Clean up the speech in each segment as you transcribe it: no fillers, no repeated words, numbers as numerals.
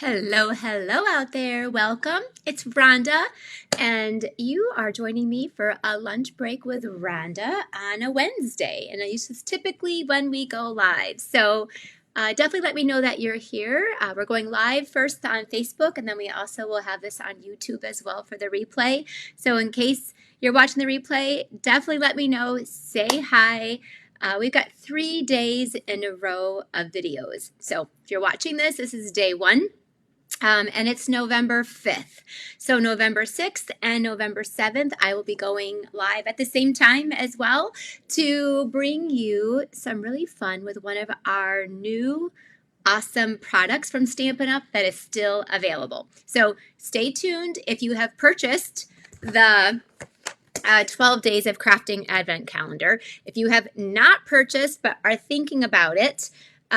Hello, hello out there. Welcome. It's Rhonda, and you are joining me for a lunch break with Rhonda on a Wednesday. And this is typically when we go live. So definitely let me know that you're here. We're going live first on Facebook, and then we also will have this on YouTube as well for the replay. So in case you're watching the replay, definitely let me know. Say hi. We've got 3 days in a row of videos. So if you're watching this, this is day one. And it's November 5th. So November 6th and November 7th, I will be going live at the same time as well to bring you some really fun with one of our new awesome products from Stampin' Up! That is still available. So stay tuned. If you have purchased the 12 Days of Crafting Advent Calendar, if you have not purchased but are thinking about it,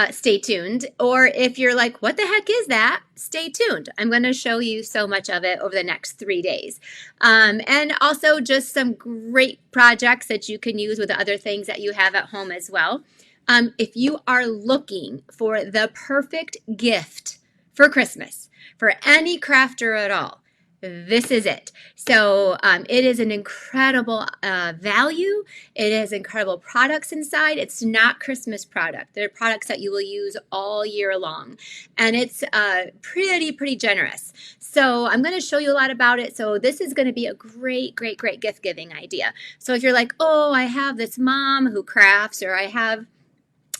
stay tuned. Or if you're like, what the heck is that? Stay tuned. I'm going to show you so much of it over the next 3 days. And also just some great projects that you can use with the other things that you have at home as well. If you are looking for the perfect gift for Christmas, for any crafter at all, this is it. So it is an incredible value. It has incredible products inside. It's not Christmas product. They're products that you will use all year long. And it's pretty generous. So I'm going to show you a lot about it. So this is going to be a great gift giving idea. So if you're like, oh, I have this mom who crafts, or I have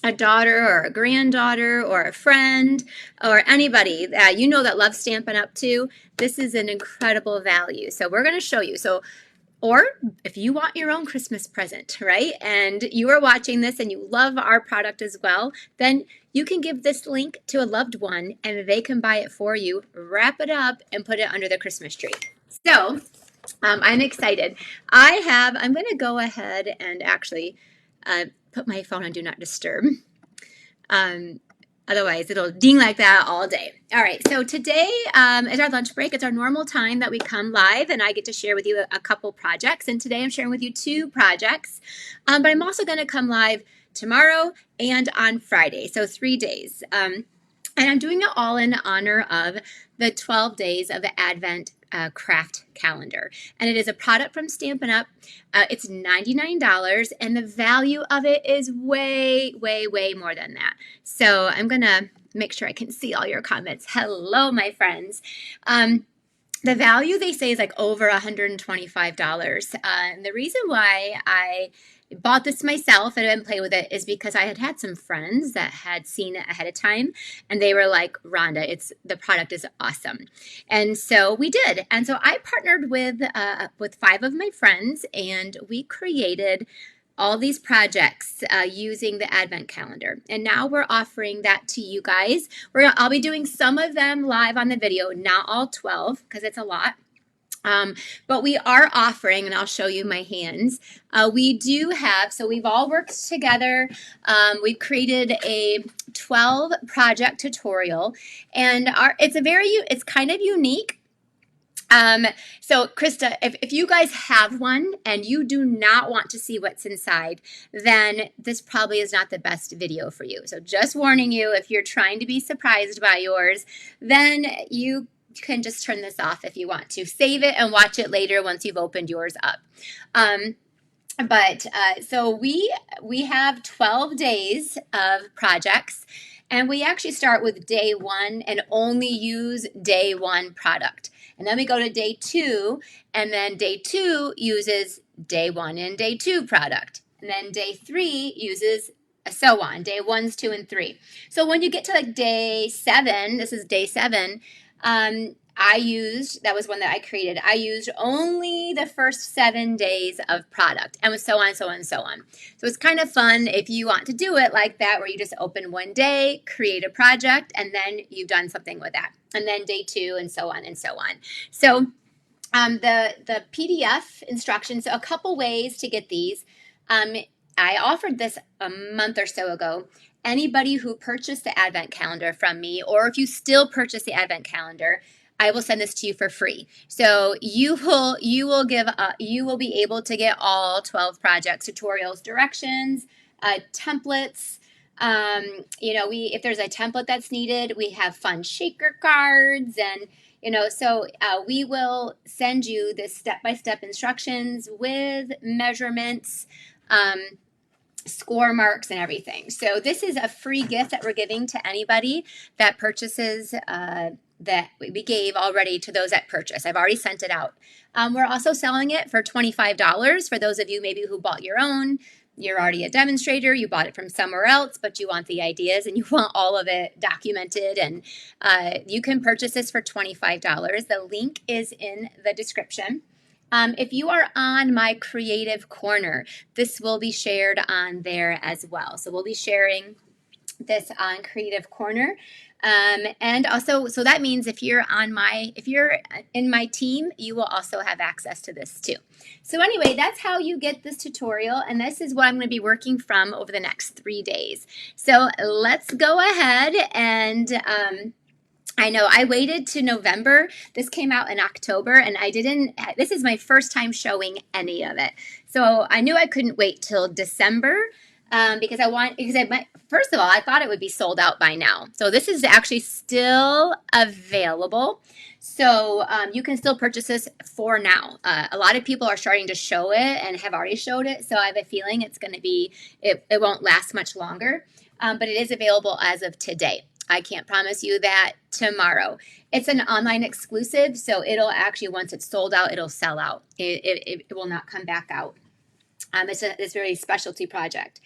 a daughter or a granddaughter or a friend or anybody that you know that loves Stampin' Up! Too, this is an incredible value. So we're going to show you. So, or if you want your own Christmas present, right, and you are watching this and you love our product as well, then you can give this link to a loved one and they can buy it for you, wrap it up, and put it under the Christmas tree. So I'm excited. I'm going to go ahead and actually put my phone on Do Not Disturb. Otherwise, it'll ding like that all day. All right, so today is our lunch break. It's our normal time that we come live, and I get to share with you a couple projects. And today I'm sharing with you 2 projects, but I'm also going to come live tomorrow and on Friday, so 3 days. And I'm doing it all in honor of the 12 Days of Advent craft calendar, and it is a product from Stampin' Up. It's $99, and the value of it is way more than that. So I'm gonna make sure I can see all your comments. Hello, my friends. The value they say is like over $125. And the reason why I bought this myself and I didn't play with it is because I had some friends that had seen it ahead of time, and they were like, Rhonda, the product is awesome. And so we did. And so I partnered with 5 of my friends, and we created all these projects using the Advent calendar. And now we're offering that to you guys. I'll be doing some of them live on the video, not all 12, because it's a lot. But we are offering, and I'll show you my hands. We do have, so we've all worked together. We've created a 12 project tutorial, and it's kind of unique. So Krista, if you guys have one and you do not want to see what's inside, then this probably is not the best video for you. So just warning you, if you're trying to be surprised by yours, then you can just turn this off if you want to. Save it and watch it later once you've opened yours up. So we have 12 days of projects, and we actually start with day 1 and only use day 1 product. And then we go to day 2, and then day 2 uses day 1 and day 2 product. And then day 3 uses so on, day 1s, 2, and 3. So when you get to like day 7, this is day 7, that was one that I created. I used only the first 7 days of product, and so on. So it's kind of fun if you want to do it like that, where you just open one day, create a project, and then you've done something with that. And then day 2, and so on. So the PDF instructions, so a couple ways to get these. I offered this a month or so ago. Anybody who purchased the Advent calendar from me, or if you still purchase the Advent calendar, I will send this to you for free. So you will be able to get all 12 projects, tutorials, directions, templates, You know, if there's a template that's needed, we have fun shaker cards, and you know, so we will send you the step-by-step instructions with measurements, score marks, and everything. So this is a free gift that we're giving to anybody that purchases that we gave already to those that purchase. I've already sent it out. We're also selling it for $25 for those of you maybe who bought your own. You're already a demonstrator, you bought it from somewhere else, but you want the ideas and you want all of it documented, and you can purchase this for $25. The link is in the description. If you are on my Creative Corner, this will be shared on there as well. So we'll be sharing this on Creative Corner. And also, so that means if you're in my team, you will also have access to this too. So anyway, that's how you get this tutorial, and this is what I'm going to be working from over the next 3 days. So let's go ahead and I know I waited to November. This came out in October, and this is my first time showing any of it. So I knew I couldn't wait till December. First of all, I thought it would be sold out by now. So this is actually still available. So you can still purchase this for now. A lot of people are starting to show it and have already showed it. So I have a feeling it's going to be, it won't last much longer. But it is available as of today. I can't promise you that tomorrow. It's an online exclusive. So it'll actually, once it's sold out, it'll sell out. It will not come back out. It's a very specialty project.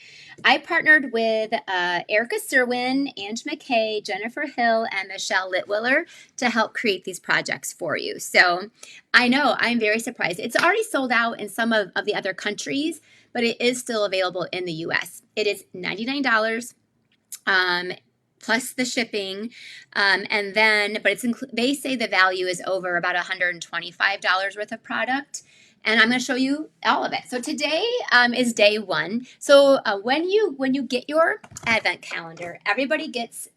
I partnered with Erica Serwin, Ange McKay, Jennifer Hill, and Michelle Litwiller to help create these projects for you. So I know I'm very surprised. It's already sold out in some of the other countries, but it is still available in the US. It is $99 plus the shipping, and then, but they say the value is over about $125 worth of product. And I'm going to show you all of it. So today is day one. So when you get your advent calendar, everybody gets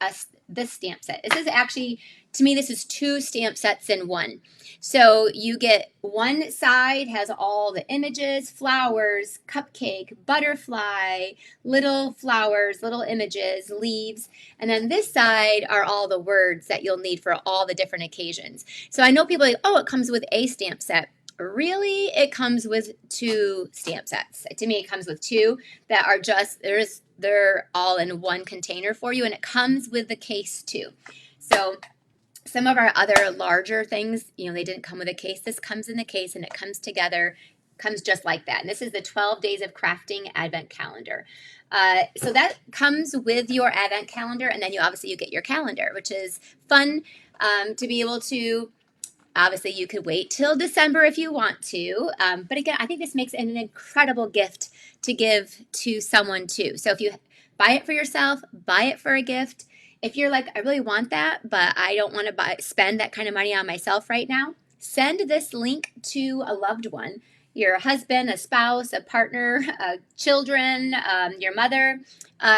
this stamp set. This is actually, to me, this is 2 stamp sets in one. So you get one side has all the images, flowers, cupcake, butterfly, little flowers, little images, leaves. And then this side are all the words that you'll need for all the different occasions. So I know people are like, oh, it comes with a stamp set. Really, it comes with 2 stamp sets. To me, it comes with 2 that are they're all in one container for you, and it comes with the case too. So some of our other larger things, you know, they didn't come with a case. This comes in the case, and it comes together, comes just like that. And this is the 12 Days of Crafting Advent Calendar. So that comes with your Advent calendar, and then you get your calendar, which is fun to be able to. Obviously, you could wait till December if you want to. But again, I think this makes an incredible gift to give to someone too. So if you buy it for yourself, buy it for a gift. If you're like, I really want that, but I don't want to spend that kind of money on myself right now, send this link to a loved one, your husband, a spouse, a partner, children, your mother,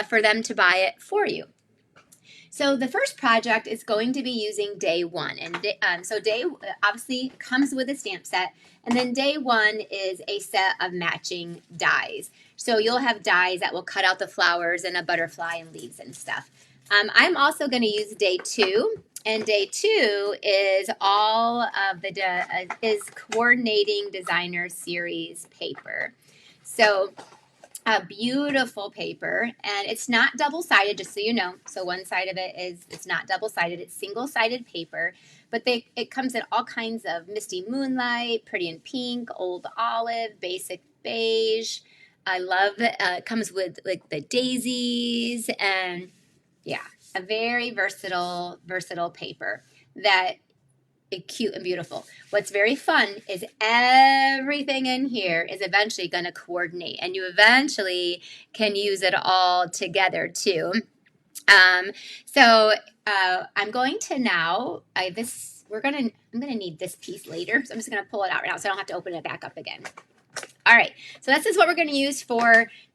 for them to buy it for you. So the first project is going to be using day one. And so day obviously comes with a stamp set. And then day one is a set of matching dies. So you'll have dies that will cut out the flowers and a butterfly and leaves and stuff. I'm also going to use day 2. And day 2 is all of is coordinating designer series paper. So a beautiful paper, and it's not double-sided, just so you know. So one side of it's not double-sided, it's single-sided paper, but it comes in all kinds of misty moonlight, pretty in pink, old olive, basic beige. I love it. It comes with like the daisies, and yeah, a very versatile paper that cute and beautiful. What's very fun is everything in here is eventually going to coordinate, and you eventually can use it all together too. So I'm going to now, I'm going to need this piece later, so I'm just going to pull it out right now so I don't have to open it back up again. All right, so this is what we're going to use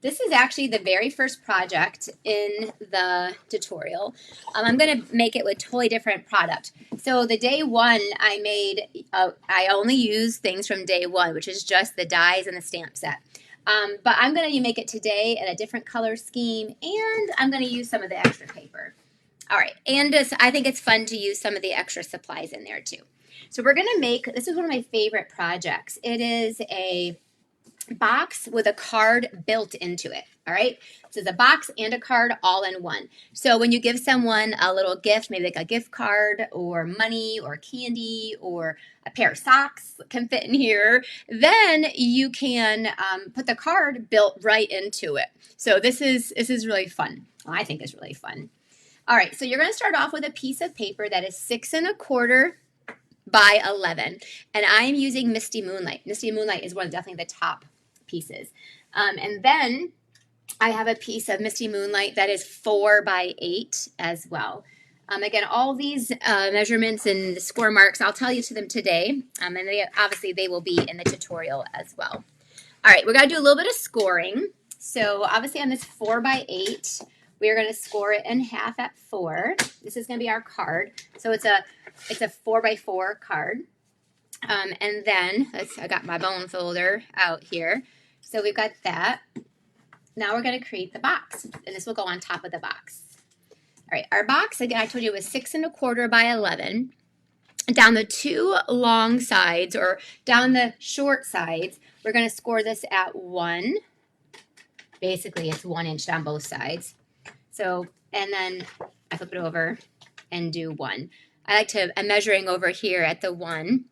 this is actually the very first project in the tutorial. I'm going to make it with totally different product. So the day one I made, I only use things from day one, which is just the dies and the stamp set. But I'm going to make it today in a different color scheme, and I'm going to use some of the extra paper. All right, and I think it's fun to use some of the extra supplies in there too. So we're going to make, this is one of my favorite projects. It is a box with a card built into it. All right, so it's a box and a card all in one. So when you give someone a little gift, maybe like a gift card or money or candy or a pair of socks can fit in here, then you can put the card built right into it. So this is really fun. Well, I think it's really fun. All right, so you're going to start off with a piece of paper that is 6 1/4 by 11, and I'm using Misty Moonlight. Misty Moonlight is definitely the top pieces. And then I have a piece of Misty Moonlight that is 4 by 8 as well. Again, all these measurements and score marks, I'll tell you to them today, and obviously they will be in the tutorial as well. All right, we're going to do a little bit of scoring. So obviously on this 4 by 8, we're going to score it in half at 4. This is going to be our card. So it's a 4 by 4 card. And then I got my bone folder out here. So we've got that. Now we're going to create the box, and this will go on top of the box. All right, our box, again, I told you, was 6 1/4 by 11. Down the two long sides, or down the short sides, we're going to score this at 1. Basically, it's 1 inch down both sides. So, and then I flip it over and do 1. I'm measuring over here at the 1.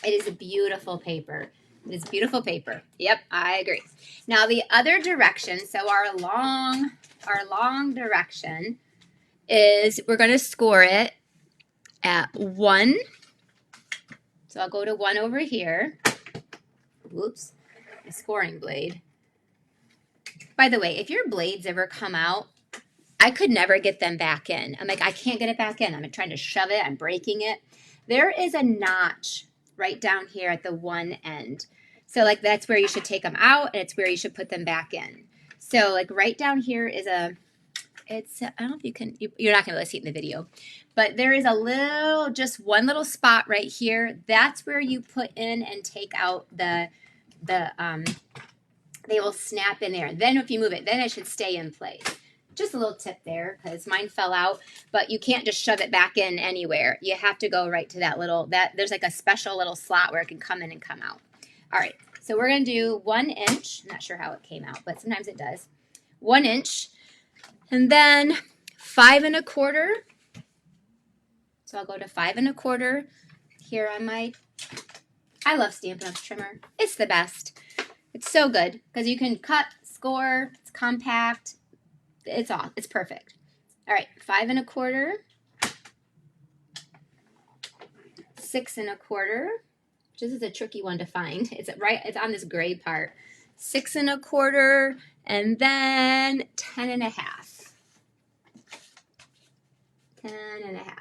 It is a beautiful paper. It is beautiful paper. Yep, I agree. Now the other direction, so our long direction is we're going to score it at 1. So I'll go to 1 over here. Whoops, my scoring blade. By the way, if your blades ever come out, I could never get them back in. I'm like, I can't get it back in. I'm trying to shove it. I'm breaking it. There is a notch right down here at the one end. So like that's where you should take them out, and it's where you should put them back in. So like right down here is I don't know if you can, you're not going to be able to see it in the video, but there is just one little spot right here. That's where you put in and take out they will snap in there. Then if you move it, then it should stay in place. Just a little tip there, because mine fell out, but you can't just shove it back in anywhere. You have to go right to there's like a special little slot where it can come in and come out. All right, so we're going to do 1 inch. I'm not sure how it came out, but sometimes it does. 1 inch, and then 5 1/4. So I'll go to 5 1/4 here on I love Stampin' Up's trimmer. It's the best. It's so good because you can cut, score, it's compact. It's perfect. All right, 5 1/4, 6 1/4. This is a tricky one to find. It's on this gray part. 6 1/4, and then 10 1/2. 10 1/2.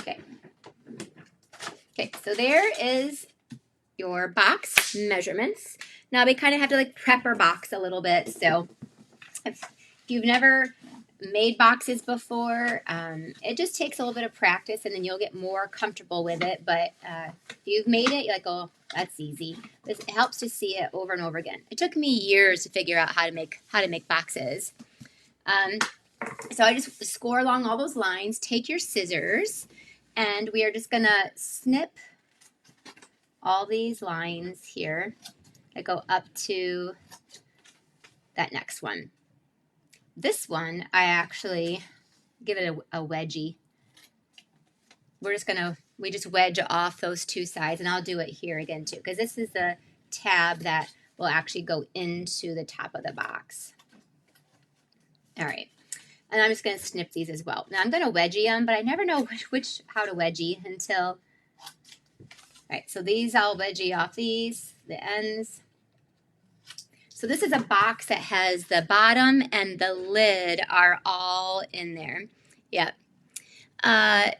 Okay. Okay, so there is your box measurements. Now we kind of have to like prep our box a little bit. So if you've never made boxes before, it just takes a little bit of practice, and then you'll get more comfortable with it. But if you've made it, you're like, oh, that's easy. It helps to see it over and over again. It took me years to figure out how to make boxes. So I just score along all those lines. Take your scissors, and we are just gonna snip all these lines here that go up to that next one. This one, I actually give it a wedgie. We just wedge off those two sides, and I'll do it here again too, because this is the tab that will actually go into the top of the box. All right, and I'm just going to snip these as well. Now I'm going to wedgie them, but I never know how to wedgie until. All right, so these I'll wedgie off the ends. So this is a box that has the bottom and the lid are all in there. Yep.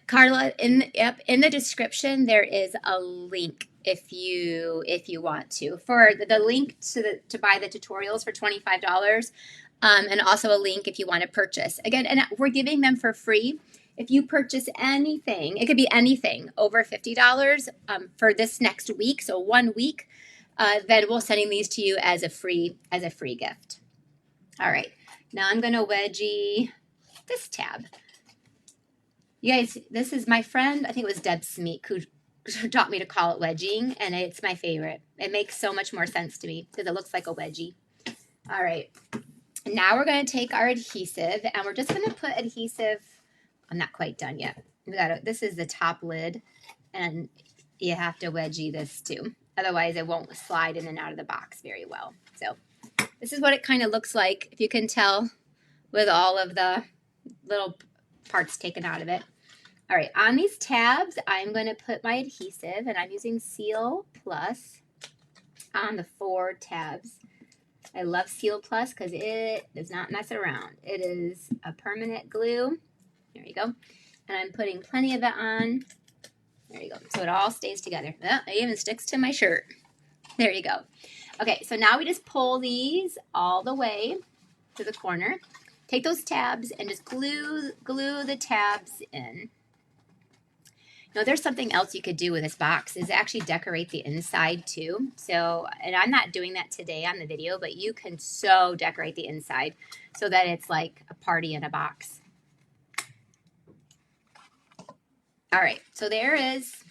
Carla, in the description there is a link if you want to, for the link to buy the tutorials for $25, and also a link if you want to purchase. Again, and we're giving them for free. If you purchase anything, it could be anything over $50 for this next week, so 1 week. then we'll sending these to you as a free gift. All right, now I'm going to wedgie this tab. You guys, this is my friend, I think it was Deb Smeek, who taught me to call it wedging, and it's my favorite. It makes so much more sense to me because it looks like a wedgie. All right, now we're going to take our adhesive, and we're just going to put adhesive. I'm not quite done yet. This is the top lid, and you have to wedgie this too. Otherwise, it won't slide in and out of the box very well. So this is what it kind of looks like, if you can tell, with all of the little parts taken out of it. All right, on these tabs, I'm going to put my adhesive, and I'm using Seal Plus on the 4 tabs. I love Seal Plus because it does not mess around. It is a permanent glue. There you go. And I'm putting plenty of it on. There you go. So it all stays together. Oh, it even sticks to my shirt. There you go. Okay, so now we just pull these all the way to the corner. Take those tabs and just glue the tabs in. Now, there's something else you could do with this box is actually decorate the inside too. So, and I'm not doing that today on the video, but you can so decorate the inside so that it's like a party in a box. All right, so there is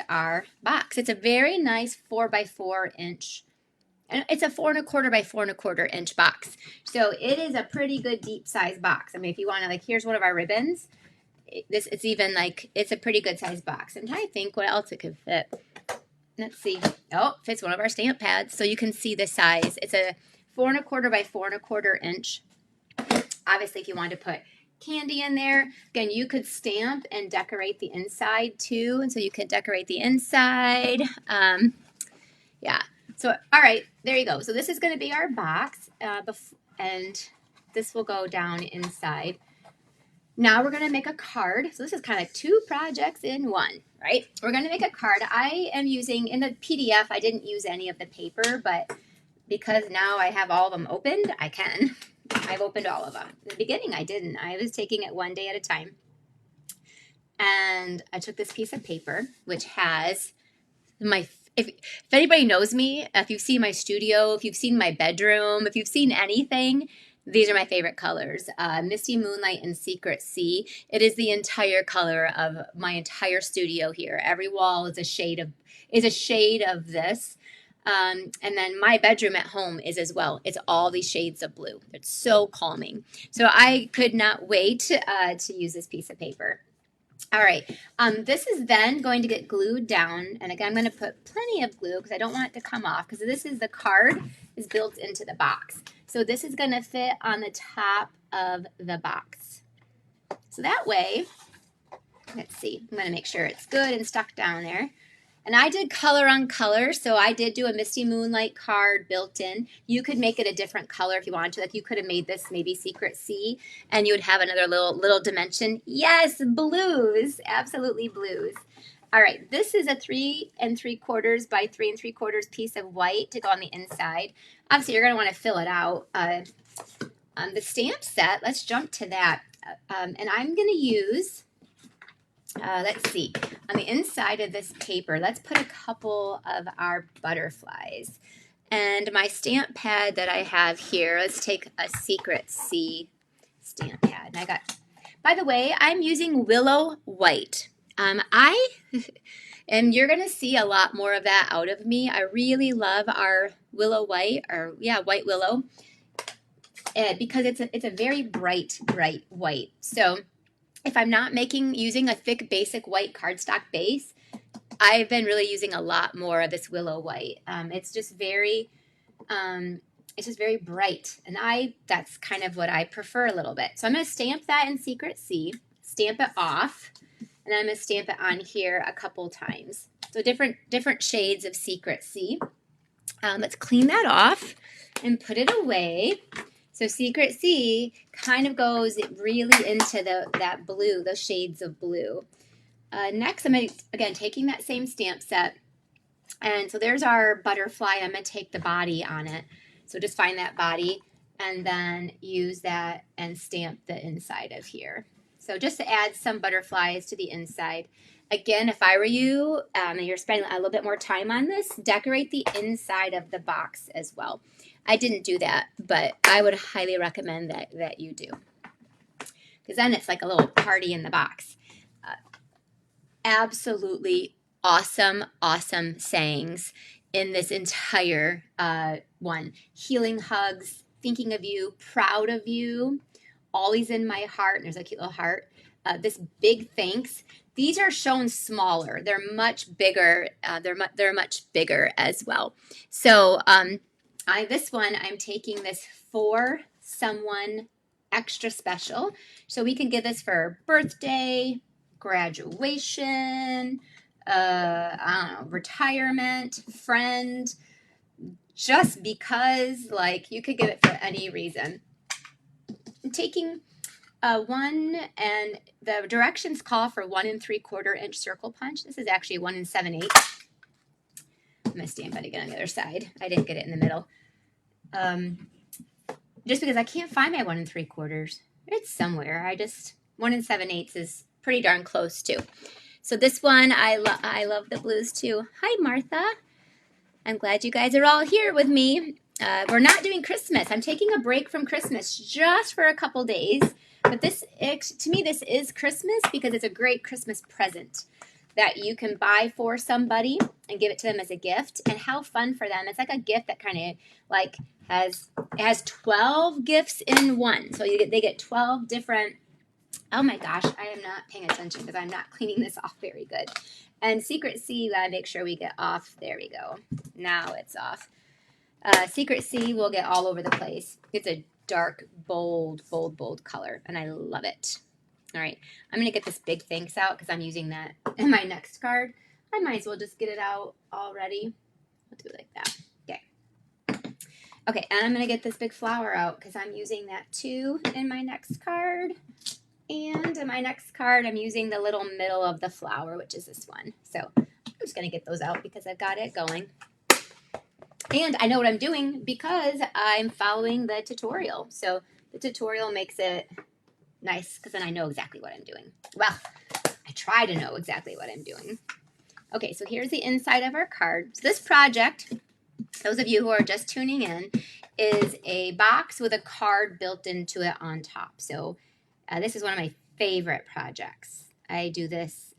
our box. It's a very nice 4x4 inch, and it's a 4 1/4 by 4 1/4 inch box. So it is a pretty good deep size box. I mean, if you want to, like, here's one of our ribbons. It's even like, it's a pretty good size box. I'm trying to think what else it could fit. Let's see. Oh, it fits one of our stamp pads. So you can see the size. It's a 4 1/4 by 4 1/4 inch. Obviously, if you want to put candy in there, again, you could stamp and decorate the inside too. And so you can decorate the inside. Yeah. So, all right, there you go. So this is going to be our box, and this will go down inside. Now we're going to make a card. So this is kind of like 2 projects in one, right? We're going to make a card. I am using, in the PDF, I didn't use any of the paper, but because now I have all of them opened, I can. I've opened all of them. In the beginning, I didn't. I was taking it one day at a time. And I took this piece of paper, which has my, if anybody knows me, if you've seen my studio, if you've seen my bedroom, if you've seen anything, these are my favorite colors, Misty Moonlight and Secret Sea. It is the entire color of my entire studio here. Every wall is a shade of this. And then my bedroom at home is as well. It's all these shades of blue. It's so calming. So I could not wait to use this piece of paper. All right, this is then going to get glued down. And again, I'm going to put plenty of glue because I don't want it to come off, because this is the card is built into the box. So this is going to fit on the top of the box. So that way, let's see, I'm going to make sure it's good and stuck down there. And I did color on color, so I did do a Misty Moonlight card built in. You could make it a different color if you wanted to. Like, you could have made this maybe Secret Sea, and you would have another little dimension. Yes, blues, absolutely blues. All right, this is a 3 3/4 by 3 3/4 piece of white to go on the inside. Obviously, you're going to want to fill it out. The stamp set, let's jump to that. And I'm going to use, let's see, on the inside of this paper, let's put a couple of our butterflies. And my stamp pad that I have here, let's take a Secret Sea stamp pad. And I got, by the way, I'm using Willow White. And you're going to see a lot more of that out of me. I really love our Willow White, or yeah, White Willow, because it's a very bright white. So if I'm not using a thick basic white cardstock base, I've been really using a lot more of this Willow White. It's just very bright, and that's kind of what I prefer a little bit. So I'm going to stamp that in Secret Sea, stamp it off, and I'm going to stamp it on here a couple times. So different shades of Secret Sea. Let's clean that off and put it away. So Secret Sea kind of goes really into that blue, those shades of blue. Next, I'm again taking that same stamp set. And so there's our butterfly. I'm going to take the body on it. So just find that body and then use that and stamp the inside of here. So just to add some butterflies to the inside. Again, if I were you and you're spending a little bit more time on this, decorate the inside of the box as well. I didn't do that, but I would highly recommend that you do. Because then it's like a little party in the box. Absolutely awesome, awesome sayings in this entire one. Healing hugs, thinking of you, proud of you, always in my heart. And there's a cute little heart. This big thanks. These are shown smaller. They're much bigger. They're much bigger as well. So this one, I'm taking this for someone extra special. So we can give this for birthday, graduation, I don't know, retirement, friend, just because, like, you could give it for any reason. I'm taking one, and the directions call for 1 3/4 inch circle punch. This is actually 1 7/8. I'm going to stand by to get on the other side. I didn't get it in the middle. Just because I can't find my 1 3/4. It's somewhere. 1 7/8 is pretty darn close too. So this one, I love the blues too. Hi, Martha. I'm glad you guys are all here with me. We're not doing Christmas. I'm taking a break from Christmas just for a couple days. But to me, this is Christmas because it's a great Christmas present that you can buy for somebody and give it to them as a gift. And how fun for them. It's like a gift that kind of like has 12 gifts in one. So they get 12 different. Oh my gosh, I am not paying attention because I'm not cleaning this off very good. And Secret C, gotta make sure we get off. There we go. Now it's off. Secret C will get all over the place. It's a dark, bold, bold, bold color, and I love it. All right, I'm going to get this big thanks out because I'm using that in my next card. I might as well just get it out already. I'll do it like that. Okay. Okay, and I'm going to get this big flower out because I'm using that too in my next card. And in my next card, I'm using the little middle of the flower, which is this one. So I'm just going to get those out because I've got it going. And I know what I'm doing because I'm following the tutorial. So the tutorial makes it nice because then I know exactly what I'm doing. Well, I try to know exactly what I'm doing. Okay, so here's the inside of our card. So this project, those of you who are just tuning in, is a box with a card built into it on top. So this is one of my favorite projects. I do this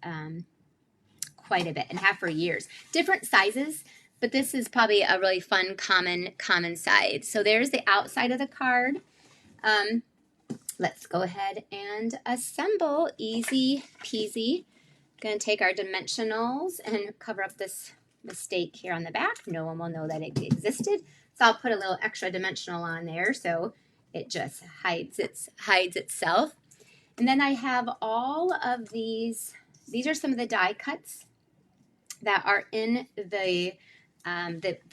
quite a bit and have for years. Different sizes, but this is probably a really fun common size. So there's the outside of the card. Let's go ahead and assemble. Easy peasy. Going to take our dimensionals and cover up this mistake here on the back. No one will know that it existed. So I'll put a little extra dimensional on there so it just hides itself. And then I have all of these. These are some of the die cuts that are in the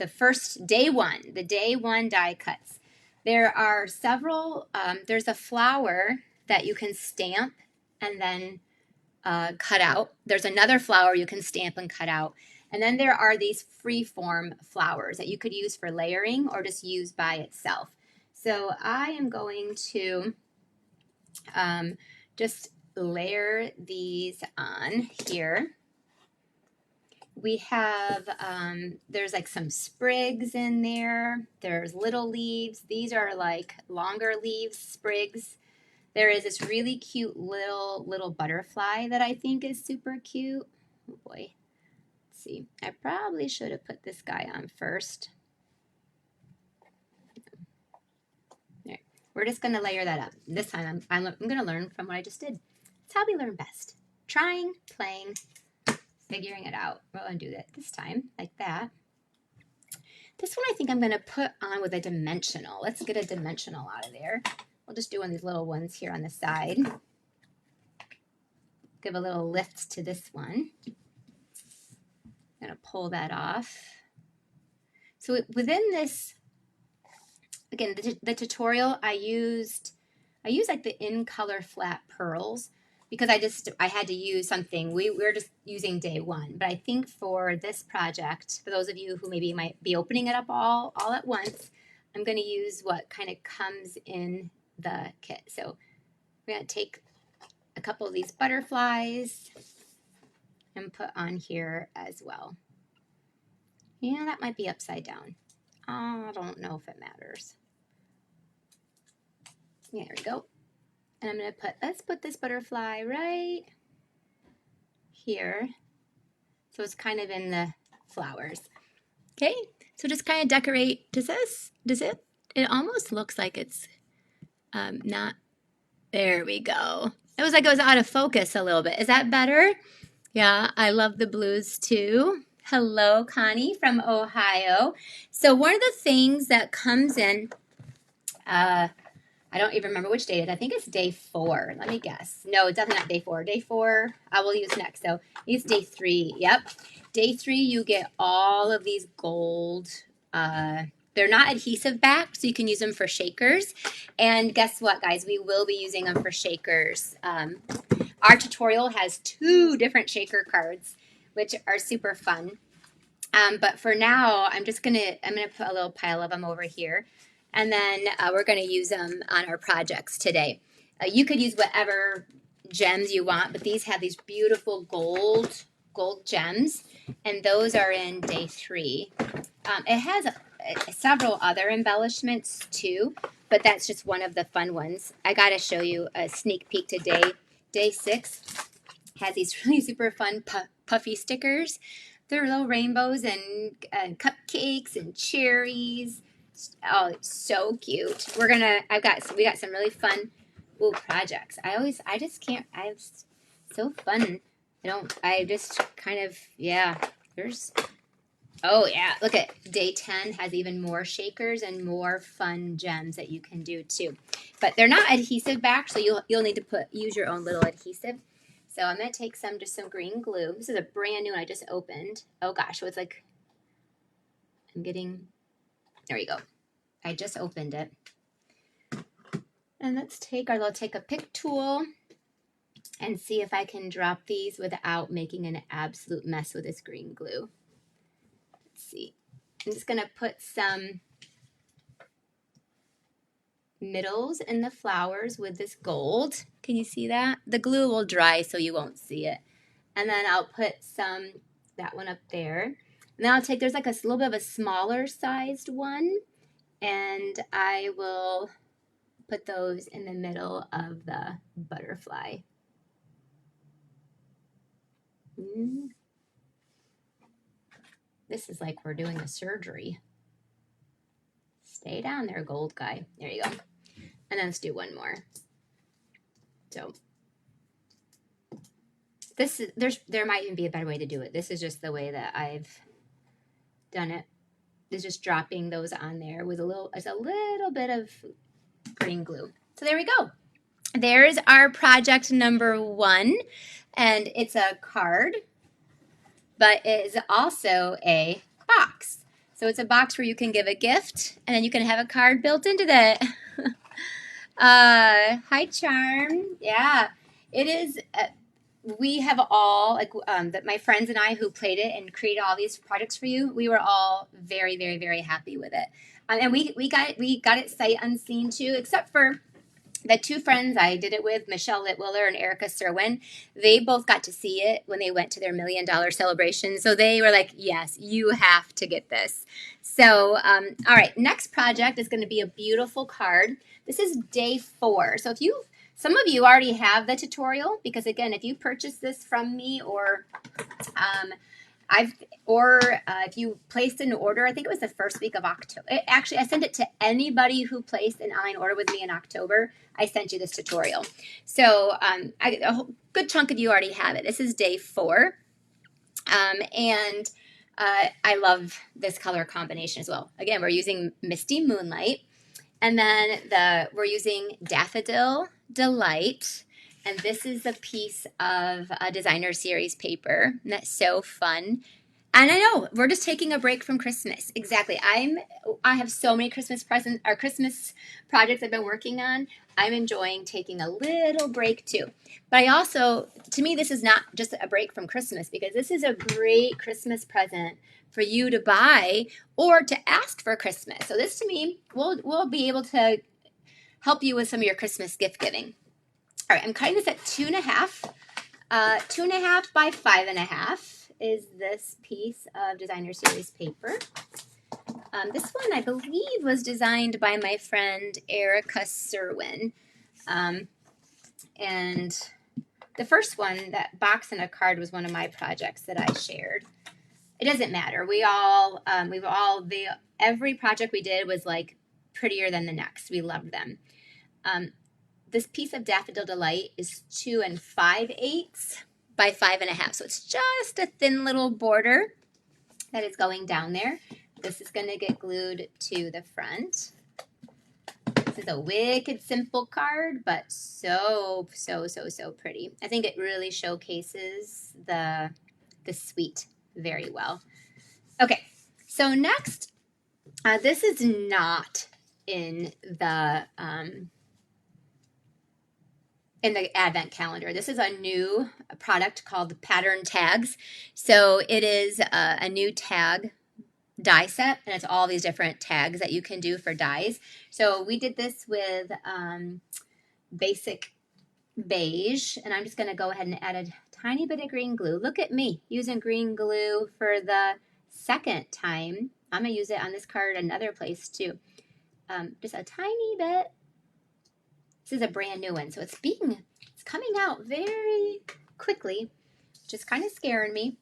first day one, the day one die cuts. There are several. There's a flower that you can stamp and then cut out. There's another flower you can stamp and cut out. And then there are these free-form flowers that you could use for layering or just use by itself. So I am going to just layer these on here. We have, there's like some sprigs in there. There's little leaves. These are like longer leaves, sprigs. There is this really cute little butterfly that I think is super cute. Oh boy. Let's see. I probably should have put this guy on first. All right. We're just going to layer that up. This time I'm going to learn from what I just did. That's how we learn best. Trying, playing, figuring it out. We're going to do that this time, like that. This one I think I'm going to put on with a dimensional. Let's get a dimensional out of there. We'll just do one of these little ones here on the side. Give a little lift to this one. I'm going to pull that off. So within this, again, the tutorial I used like the in color flat pearls because I had to use something. We were just using day one, but I think for this project, for those of you who maybe might be opening it up all at once, I'm going to use what kind of comes in the kit. So we're going to take a couple of these butterflies and put on here as well. Yeah, that might be upside down. I don't know if it matters. Yeah, there we go. And I'm going to let's put this butterfly right here. So it's kind of in the flowers. Okay, so just kind of decorate. Does it almost looks like it's not, there we go. It was like it was out of focus a little bit. Is that better? Yeah, I love the blues too. Hello, Connie from Ohio. So one of the things that comes in, I don't even remember which day it is. I think it's day 4. Let me guess. No, it's definitely not day 4. Day 4, I will use next. So it's day 3. Yep. Day 3, you get all of these gold. They're not adhesive back, so you can use them for shakers. And guess what, guys? We will be using them for shakers. Our tutorial has 2 different shaker cards, which are super fun. But for now, I'm gonna put a little pile of them over here. And then we're going to use them on our projects today. You could use whatever gems you want, but these have these beautiful gold gems, and those are in day 3. It has several other embellishments too, but that's just one of the fun ones. I got to show you a sneak peek to day 6. Has these really super fun puffy stickers. They're little rainbows and cupcakes and cherries. Oh, it's so cute. We got some really fun projects. I just can't, it's so fun. I just kind of, yeah, oh yeah, look at day 10 has even more shakers and more fun gems that you can do too. But they're not adhesive back, so you'll need to use your own little adhesive. So I'm going to take some green glue. This is a brand new one I just opened. Oh gosh, so it's like, there you go. I just opened it. And let's take a pick tool and see if I can drop these without making an absolute mess with this green glue. Let's see. I'm just gonna put some middles in the flowers with this gold. Can you see that? The glue will dry so you won't see it. And then I'll put that one up there. And then I'll take, there's like a little bit of a smaller sized one, and I will put those in the middle of the butterfly. This is like we're doing a surgery. Stay down there, gold guy. There you go. And then let's do one more. So there might even be a better way to do it. This is just the way that I've done it. Is just dropping those on there with a little bit of green glue. So there we go. There's our project number 1, and it's a card, but it is also a box. So it's a box where you can give a gift, and then you can have a card built into that. Hi, Charm. Yeah, it is. We have all, my friends and I who played it and created all these projects for you, we were all very, very, very happy with it. And we got it sight unseen too, except for the 2 friends I did it with, Michelle Litwiller and Erica Serwin. They both got to see it when they went to their $1 million celebration. So they were like, yes, you have to get this. So, all right, next project is going to be a beautiful card. This is day 4. So some of you already have the tutorial, because again, if you purchase this from me or if you placed an order, I think it was the first week of October. Actually, I sent it to anybody who placed an online order with me in October. I sent you this tutorial. So a good chunk of you already have it. This is day 4. And I love this color combination as well. Again, we're using Misty Moonlight. And then we're using Daffodil Delight. And this is a piece of a designer series paper. And that's so fun. And I know we're just taking a break from Christmas. Exactly. I have so many Christmas Christmas projects I've been working on. I'm enjoying taking a little break too. But to me, this is not just a break from Christmas, because this is a great Christmas present for you to buy or to ask for Christmas. So this, to me, will be able to help you with some of your Christmas gift giving. All right, I'm cutting this at 2.5. 2.5 by 5.5 is this piece of Designer Series paper. This one, I believe, was designed by my friend Erica Serwin. And the first one, that box and a card, was one of my projects that I shared. It doesn't matter. Every project we did was like prettier than the next. We loved them. This piece of Daffodil Delight is 2 5/8 by 5.5. So it's just a thin little border that is going down there. This is going to get glued to the front. This is a wicked simple card, but so pretty. I think it really showcases the suite very well. Okay, so next, this is not in the advent calendar. This is a new product called Pattern Tags. So it is a new tag die set, and it's all these different tags that you can do for dies. So we did this with basic beige, and I'm just going to go ahead and add a tiny bit of green glue. Look at me using green glue for the second time. I'm going to use it on this card another place too. Just a tiny bit. This is a brand new one, so it's coming out very quickly, which is kind of scaring me.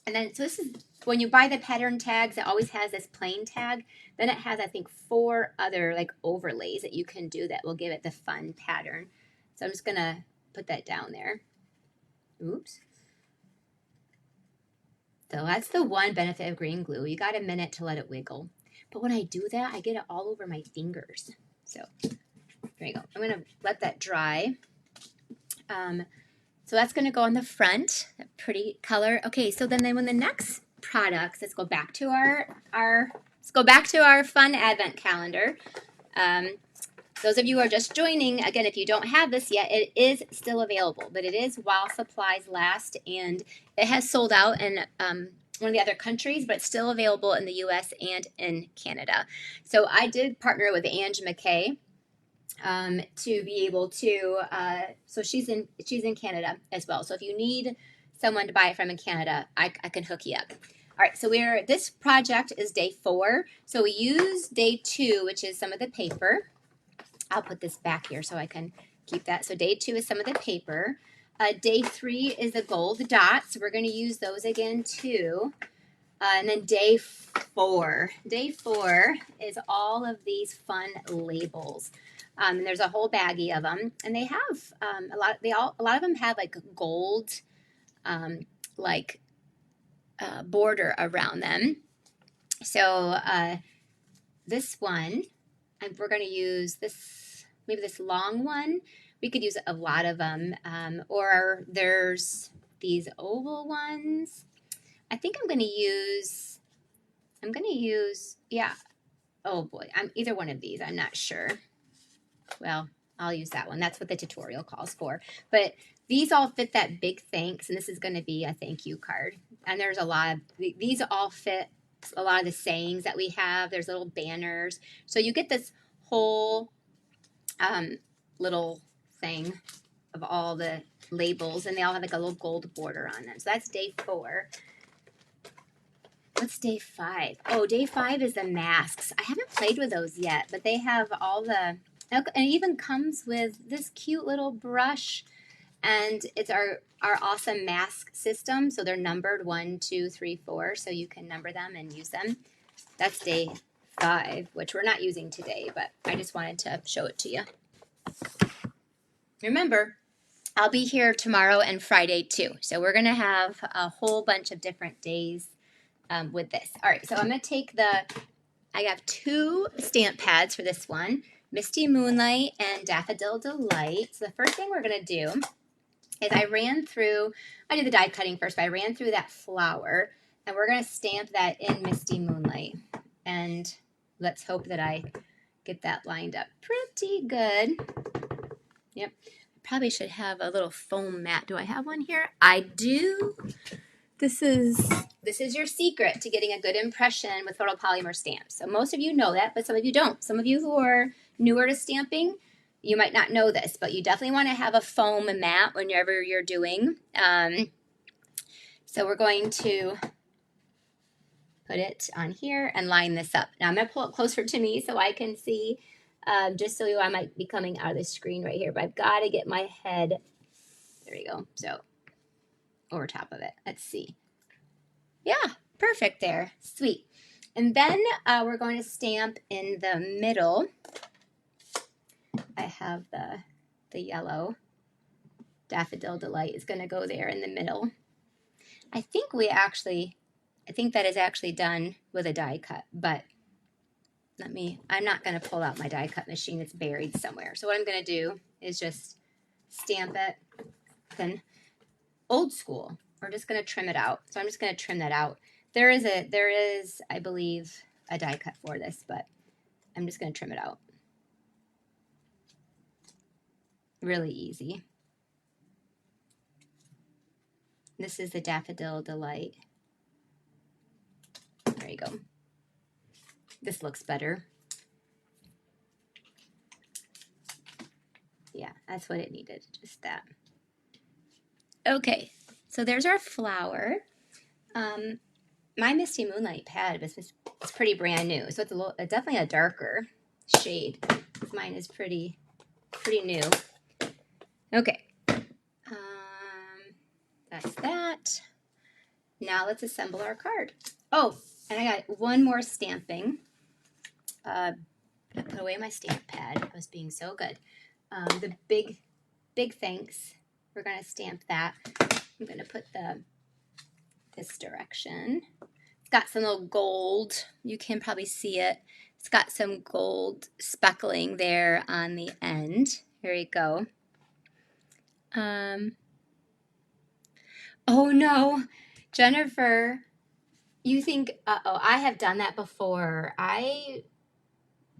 And then, so this is, when you buy the pattern tags, it always has this plain tag. Then it has, I think, 4 other like overlays that you can do that will give it the fun pattern. So I'm just going to put that down there. Oops. So that's the one benefit of green glue. You got a minute to let it wiggle. But when I do that, I get it all over my fingers. So there you go. I'm going to let that dry. So that's going to go on the front, that pretty color. Okay, so then when the next products, let's go back to our fun advent calendar. Those of you who are just joining, again, if you don't have this yet, it is still available, but it is while supplies last, and it has sold out in one of the other countries, but it's still available in the U.S. and in Canada. So I did partner with Ange McKay to be able to, so she's in Canada as well. So if you need someone to buy it from in Canada, I can hook you up. All right, so this project is day 4. So we use day 2, which is some of the paper. I'll put this back here so I can keep that. So day 2 is some of the paper. Day 3 is the gold dots. So we're going to use those again too. And then day 4 is all of these fun labels. And there's a whole baggie of them, and they have a lot of them have like gold, border around them. So this one, we're going to use maybe this long one. We could use a lot of them, or there's these oval ones. I think I'm going to use, yeah. Oh boy, either one of these. I'm not sure. Well, I'll use that one. That's what the tutorial calls for. But these all fit that big thanks, and this is going to be a thank you card. And there's a lot of, these all fit a lot of the sayings that we have. There's little banners. So you get this whole little thing of all the labels, and they all have like a little gold border on them. So that's day 4. What's day 5? Oh, day 5 is the masks. I haven't played with those yet, but they have all the, and it even comes with this cute little brush, and it's our awesome mask system. So they're numbered 1, 2, 3, 4, so you can number them and use them. That's day 5, which we're not using today, but I just wanted to show it to you. Remember, I'll be here tomorrow and Friday too. So we're going to have a whole bunch of different days with this. All right, so I'm going to take I have 2 stamp pads for this one. Misty Moonlight and Daffodil Delight. So the first thing we're going to do is I did the die cutting first, but I ran through that flower, and we're going to stamp that in Misty Moonlight. And let's hope that I get that lined up pretty good. Yep. I probably should have a little foam mat. Do I have one here? I do. This is your secret to getting a good impression with photopolymer stamps. So most of you know that, but some of you don't. Some of you who are newer to stamping, you might not know this, but you definitely want to have a foam mat whenever you're doing. So we're going to put it on here and line this up. Now I'm going to pull it closer to me so I can see, just so I might be coming out of the screen right here, but I've got to get my head, there we go, so over top of it. Let's see. Yeah, perfect there. Sweet. And then we're going to stamp in the middle. I have the yellow Daffodil Delight is going to go there in the middle. I think that is actually done with a die cut, but I'm not going to pull out my die cut machine. It's buried somewhere. So what I'm going to do is just stamp it. Then old school, we're just going to trim it out. So I'm just going to trim that out. There is, I believe, a die cut for this, but I'm just going to trim it out. Really easy. This is the Daffodil Delight. There you go. This looks better. Yeah, that's what it needed, just that. Okay, so there's our flower. My Misty Moonlight pad is pretty brand new, so it's definitely a darker shade. Mine is pretty new. Okay, that's that. Now let's assemble our card. Oh, and I got one more stamping. I put away my stamp pad. I was being so good. The big thanks. We're gonna stamp that. I'm gonna put this direction. It's got some little gold. You can probably see it. It's got some gold speckling there on the end. Here you go. Oh no, Jennifer, you think, uh-oh, I have done that before. I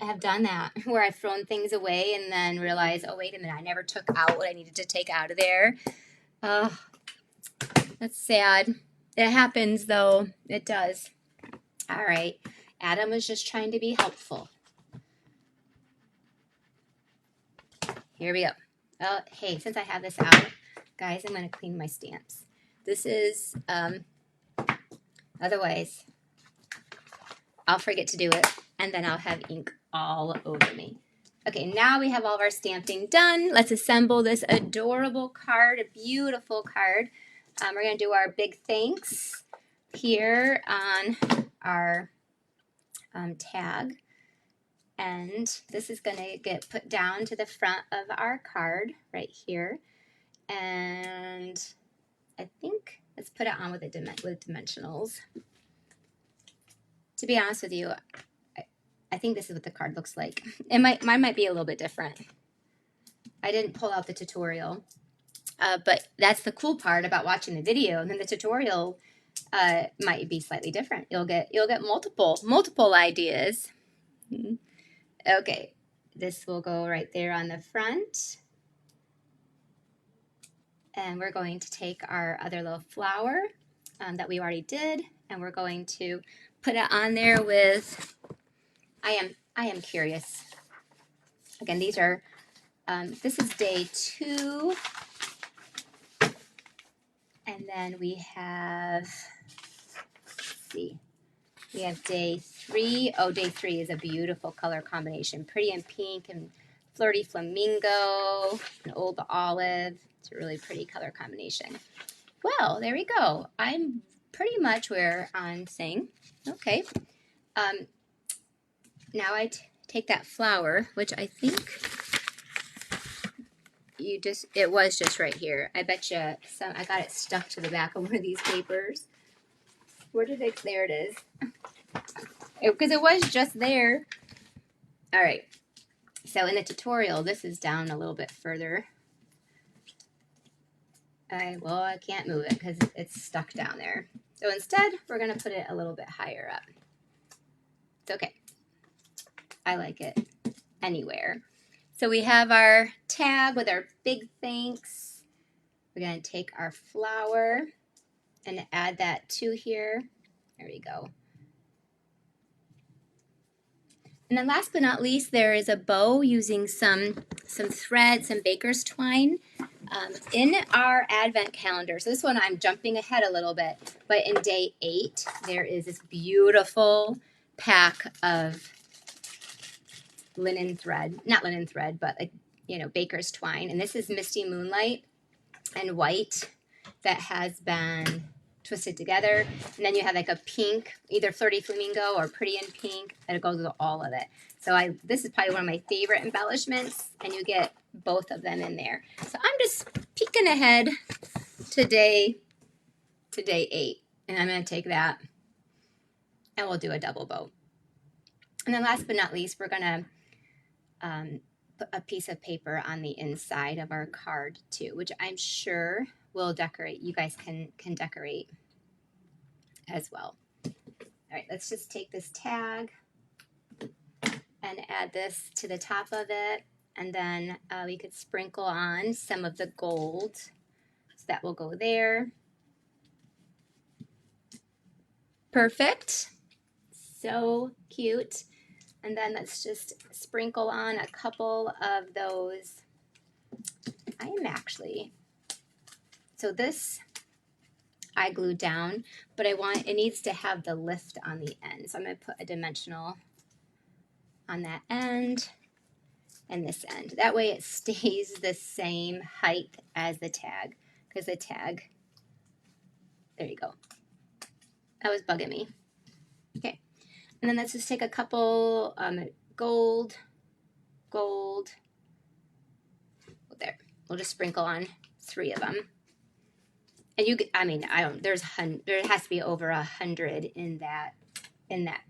have done that where I've thrown things away and then realized, oh, wait a minute, I never took out what I needed to take out of there. Oh, that's sad. It happens, though. It does. All right. Adam was just trying to be helpful. Here we go. Oh, hey, since I have this out, guys, I'm going to clean my stamps. This is, otherwise, I'll forget to do it, and then I'll have ink all over me. Okay, now we have all of our stamping done. Let's assemble this adorable card, a beautiful card. We're going to do our big thanks here on our tag. And this is going to get put down to the front of our card right here. And I think let's put it on with dimensionals. To be honest with you, I think this is what the card looks like. Mine might be a little bit different. I didn't pull out the tutorial, but that's the cool part about watching the video. And then the tutorial might be slightly different. You'll get multiple ideas. Okay, this will go right there on the front. And we're going to take our other little flower that we already did, and we're going to put it on there with, I am curious. Again, these are, this is day 2. And then we have, let's see, we have day 3. Oh, day 3 is a beautiful color combination. Pretty and pink and flirty flamingo and old olive. It's a really pretty color combination. Well, there we go. I'm pretty much where I'm saying, okay. Now I take that flower, which I think it was just right here. I bet you I got it stuck to the back of one of these papers. There it is. Because it was just there. All right. So in the tutorial, this is down a little bit further. Well, I can't move it because it's stuck down there. So instead, we're going to put it a little bit higher up. It's okay. I like it anywhere. So we have our tag with our big thanks. We're going to take our flower and add that to here. There we go. And then last but not least, there is a bow using some thread, some baker's twine in our advent calendar. So this one I'm jumping ahead a little bit, but in day 8, there is this beautiful pack of linen thread, not linen thread, but like, you know, baker's twine. And this is Misty Moonlight and white that has been twisted together. And then you have like a pink, either Flirty Flamingo or Pretty in Pink, and it goes with all of it. So this is probably one of my favorite embellishments, and you get both of them in there. So I'm just peeking ahead to day 8, and I'm going to take that and we'll do a double bow. And then last but not least, we're going to put a piece of paper on the inside of our card too, which I'm sure will decorate. You guys can decorate as well. All right, let's just take this tag and add this to the top of it, and then we could sprinkle on some of the gold, so that will go there. Perfect. So cute. And then let's just sprinkle on a couple of those. So this I glued down, but it needs to have the lift on the end. So I'm going to put a dimensional on that end and this end. That way it stays the same height as the tag, because the tag, there you go. That was bugging me. Okay. And then let's just take a couple gold. There. We'll just sprinkle on 3 of them. And there has to be over 100 in that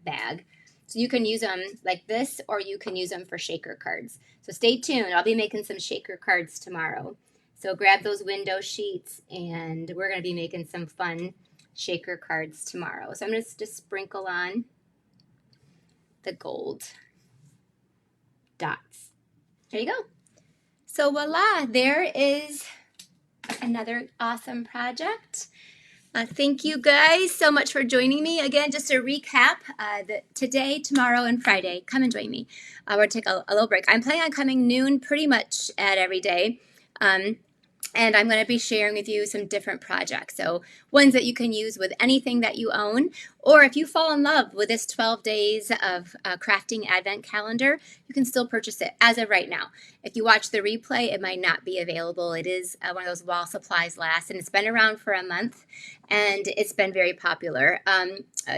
bag. So you can use them like this, or you can use them for shaker cards. So stay tuned. I'll be making some shaker cards tomorrow. So grab those window sheets, and we're going to be making some fun shaker cards tomorrow. So I'm going to just sprinkle on the gold dots. There you go. So voila, there is another awesome project. Thank you guys so much for joining me. Again, just to recap, today, tomorrow, and Friday, come and join me. We're going to take a little break. I'm planning on coming noon pretty much at every day. And I'm going to be sharing with you some different projects. So ones that you can use with anything that you own, or if you fall in love with this 12 days of crafting advent calendar, you can still purchase it as of right now. If you watch the replay, it might not be available. It is one of those while supplies last, and it's been around for a month, and it's been very popular.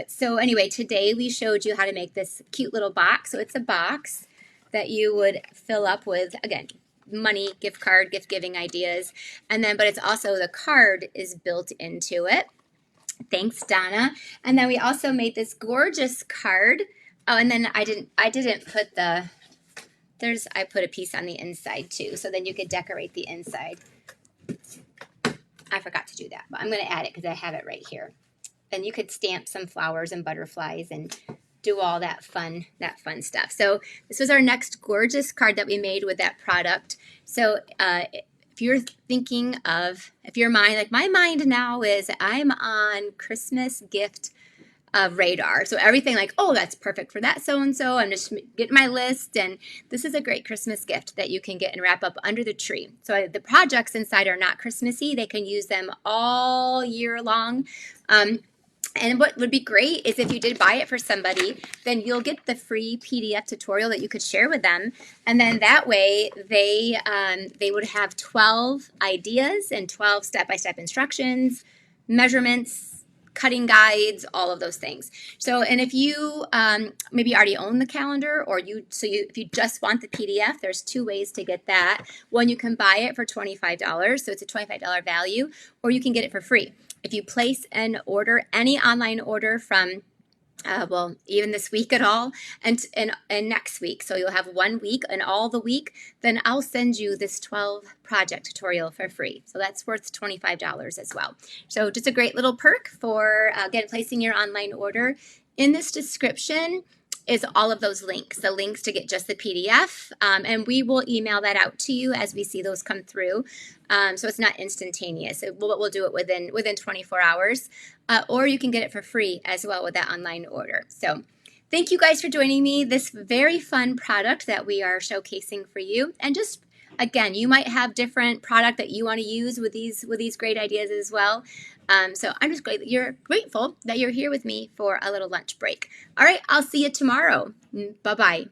So anyway, today we showed you how to make this cute little box. So it's a box that you would fill up with, again, money, gift card, gift giving ideas. And then, but it's also, the card is built into it. Thanks, Donna. And then we also made this gorgeous card. Oh, and then I didn't put I put a piece on the inside too. So then you could decorate the inside. I forgot to do that, but I'm going to add it because I have it right here. And you could stamp some flowers and butterflies and do all that fun stuff. So this was our next gorgeous card that we made with that product. So if you're thinking of, if your mind, like my mind now is, I'm on Christmas gift radar. So everything like, oh, that's perfect for that so-and-so. I'm just getting my list. And this is a great Christmas gift that you can get and wrap up under the tree. So the projects inside are not Christmassy. They can use them all year long. And what would be great is if you did buy it for somebody, then you'll get the free PDF tutorial that you could share with them. And then that way they would have 12 ideas and 12 step-by-step instructions, measurements, cutting guides, all of those things. So, and if you maybe already own the calendar, or if you just want the PDF, there's 2 ways to get that. One, you can buy it for $25, so it's a $25 value, or you can get it for free. If you place an order, any online order from, well, even this week at all, and next week, so you'll have 1 week and all the week, then I'll send you this 12 project tutorial for free. So that's worth $25 as well. So just a great little perk for, again, placing your online order. In this description is all of those links, the links to get just the PDF, and we will email that out to you as we see those come through. So it's not instantaneous. We'll do it within 24 hours, or you can get it for free as well with that online order. So Thank you guys for joining me. This very fun product that we are showcasing for you. And just again, you might have different product that you want to use with these great ideas as well. So I'm just grateful that you're here with me for a little lunch break. All right, I'll see you tomorrow. Bye-bye.